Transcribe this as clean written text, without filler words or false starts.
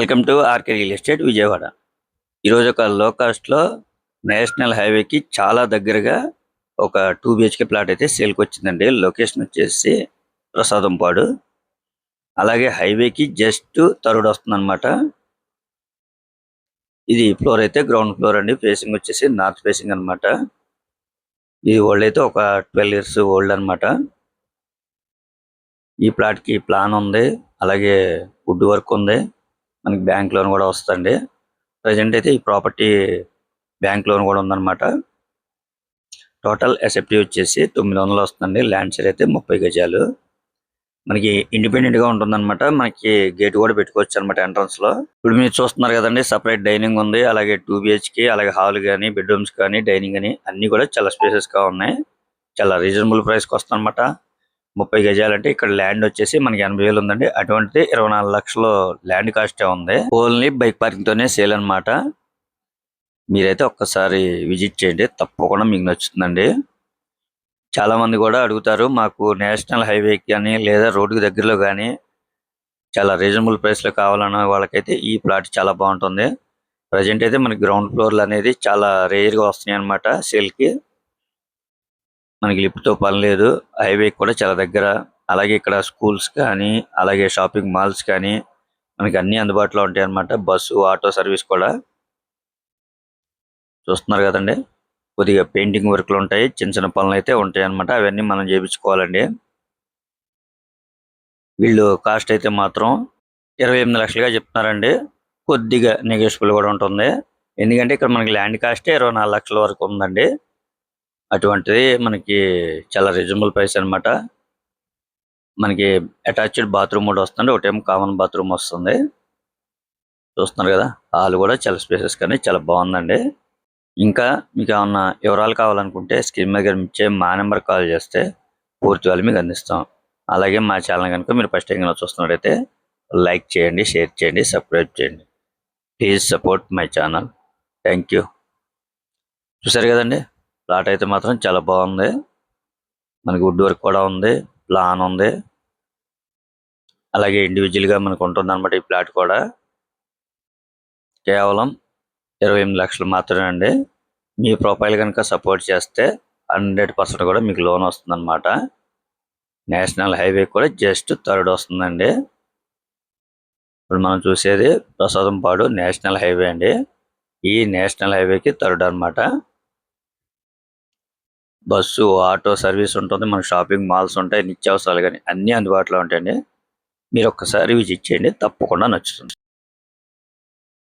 Welcome to RK real estate Vijayawada. ఈరోజు ఒక లో కాస్ట్లో నేషనల్ హైవేకి చాలా దగ్గరగా ఒక 2 బిహెచ్కే ప్లాట్ అయితే సేల్కి వచ్చిందండి. లొకేషన్ వచ్చేసి ప్రసాదంపాడు. అలాగే హైవేకి జస్ట్ థర్డ్ వస్తుందన్నమాట. ఇది ఫ్లోర్ అయితే గ్రౌండ్ ఫ్లోర్ అండి. ఫేసింగ్ వచ్చేసి నార్త్ ఫేసింగ్ అన్నమాట. ఈ ఓల్డ్ అయితే ఒక 12 ఇయర్స్ ఓల్డ్ అన్నమాట. ఈ ప్లాట్ కి ప్లాన్ ఉంది, అలాగే వుడ్ వర్క్ ఉంది, మనకి బ్యాంక్ లోన్ కూడా వస్తుందండి. ప్రజెంట్ అయితే ఈ ప్రాపర్టీ బ్యాంక్ లోన్ కూడా ఉందన్నమాట. టోటల్ ఎస్ఎఫ్టీ వచ్చేసి 900 వస్తుందండి. ల్యాండ్ షేర్ అయితే 30 గజాలు. మనకి ఇండిపెండెంట్ గా ఉంటుందన్నమాట. మనకి గేట్ కూడా పెట్టుకోవచ్చు అనమాట ఎంట్రన్స్ లో. ఇప్పుడు మీరు చూస్తున్నారు కదండి, సపరేట్ డైనింగ్ ఉంది, అలాగే 2 బిహెచ్కే, అలాగే హాల్ కానీ, బెడ్రూమ్స్ కానీ, డైనింగ్ కానీ అన్ని కూడా చాలా స్పేసెస్ గా ఉన్నాయి. చాలా రీజనబుల్ ప్రైస్ కి వస్తుంది అనమాట. 30 గజాలు అంటే ఇక్కడ ల్యాండ్ వచ్చేసి మనకి 80,000 ఉందండి. అటువంటిది 24 లక్షలు ల్యాండ్ కాస్ట్ ఉంది. ఓన్లీ బైక్ పార్కింగ్ తోనే సేల్ అన్నమాట. మీరైతే ఒక్కసారి విజిట్ చేయండి, తప్పకుండా మీకు నచ్చుతుందండి. చాలా మంది కూడా అడుగుతారు, మాకు నేషనల్ హైవేకి కానీ లేదా రోడ్డుకి దగ్గరలో కానీ చాలా రీజనబుల్ ప్రైస్ లో కావాలన్న వాళ్ళకైతే ఈ ప్లాట్ చాలా బాగుంటుంది. ప్రజెంట్ అయితే మనకి గ్రౌండ్ ఫ్లోర్లు అనేది చాలా రేర్ గా వస్తున్నాయి అనమాట సేల్ కి. మనకి లిఫ్ట్ తో పని లేదు, హైవే కూడా చాలా దగ్గర. అలాగే ఇక్కడ స్కూల్స్ కానీ, అలాగే షాపింగ్ మాల్స్ కానీ మనకి అన్ని అందుబాటులో ఉంటాయి అన్నమాట. బస్సు, ఆటో సర్వీస్ కూడా. చూస్తున్నారు కదండి, కొద్దిగా పెయింటింగ్ వర్క్లు ఉంటాయి, చిన్న చిన్న పనులు అయితే ఉంటాయి అన్నమాట. అవన్నీ మనం చేయించుకోవాలండి. వీళ్ళు కాస్ట్ అయితే మాత్రం 28 లక్షలుగా చెప్తున్నారండి. కొద్దిగా నెగోషియబుల్ కూడా ఉంటుంది, ఎందుకంటే ఇక్కడ మనకి ల్యాండ్ కాస్ట్ 24 లక్షల వరకు ఉందండి. అటువంటిది మనకి చాలా రీజనబుల్ ప్రైస్ అన్నమాట. మనకి అటాచ్డ్ బాత్రూమ్ కూడా వస్తుంది, ఒకటేమో కామన్ బాత్రూమ్ వస్తుంది. చూస్తున్నారు కదా, హాల్ కూడా చాలా స్పేసెస్ కానీ చాలా బాగుందండి. ఇంకా మీకు ఏమన్నా వివరాలు కావాలనుకుంటే స్క్రీన్ మీద కనిపించే మా నెంబర్ కాల్ చేస్తే పూర్తి వాళ్ళు మీకు అందిస్తాం. అలాగే మా ఛానల్ కనుక మీరు ఫస్ట్ టైం చూస్తున్నట్టయితే లైక్ చేయండి, షేర్ చేయండి, సబ్స్క్రైబ్ చేయండి. Please support my channel. Thank you. చూసారు కదండి, ప్లాట్ అయితే మాత్రం చాలా బాగుంది. మనకి వుడ్ వర్క్ కూడా ఉంది, ప్లాన్ ఉంది, అలాగే ఇండివిజువల్ గా మనకు ఉంటుంది అనమాట. ఈ ప్లాట్ కూడా కేవలం 28 లక్షలు మాత్రమే అండి. మీ ప్రొఫైల్ కనుక సపోర్ట్ చేస్తే 100% కూడా మీకు లోన్ వస్తుంది అనమాట. నేషనల్ హైవే కూడా జస్ట్ థర్డ్ వస్తుందండి. ఇప్పుడు మనం చూసేది ప్రసాదంపాడు నేషనల్ హైవే అండి. ఈ నేషనల్ హైవేకి థర్డ్ అనమాట. బస్సు, ఆటో సర్వీస్ ఉంటుంది, మన షాపింగ్ మాల్స్ ఉంటాయి, నిత్యావసరాలు కానీ అన్ని అందుబాటులో ఉంటాయండి. మీరు ఒక్కసారి విజిట్ చేయండి, తప్పకుండా నచ్చుతుంది.